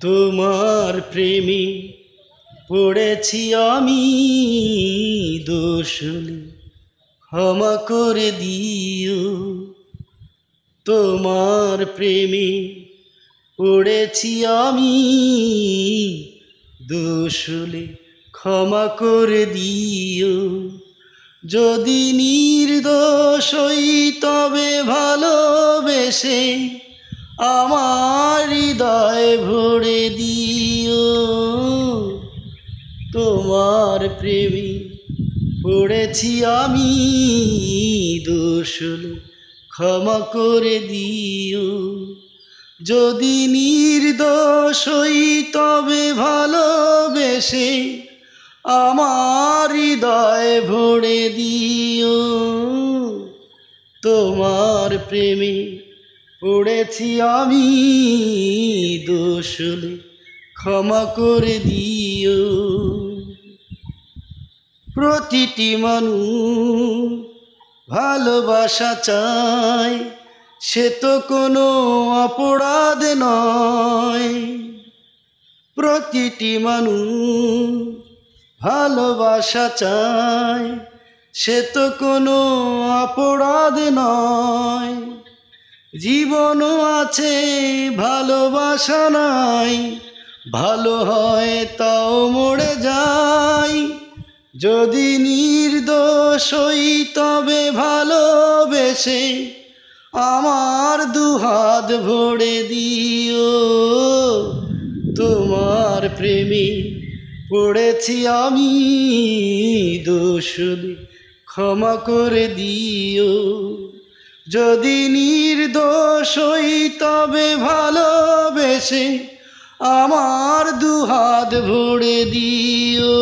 তোমার প্রেমে পড়েছি আমি দোষলে ক্ষমা করে দিও। তোমার প্রেমে পড়েছি আমি দোষলে ক্ষমা করে দিও। যদি নির্দোষ হই তবে ভালোবেসে আমার হৃদয় ভরে দিও। তোমার প্রেমে পড়েছি আমি দোষলে ক্ষমা করে দিও। যদি নির্দোষ হই তবে ভালোবেসে আমার হৃদয় ভরে দিও। তোমার প্রেমে পড়েছি আমি দোষলে ক্ষমা করে দিও। প্রতিটি মানুষ ভালোবাসা চায়, সে তো কোনো অপরাধ নয়। প্রতিটি মানুষ ভালোবাসা চায়, সে তো কোনো অপরাধ নয়। জীবনও আছে ভালোবাসা নাই, ভালো হয় তাও মরে যায়। যদি নির্দোষ হই তবে ভালোবেসে আমার দুহাত ভরে দিও। তোমার প্রেমে পড়েছি আমি দোষলে ক্ষমা করে দিও। যদি নির্দোষ হই তবে ভালোবেসে আমার দুহাত ভরে দিও।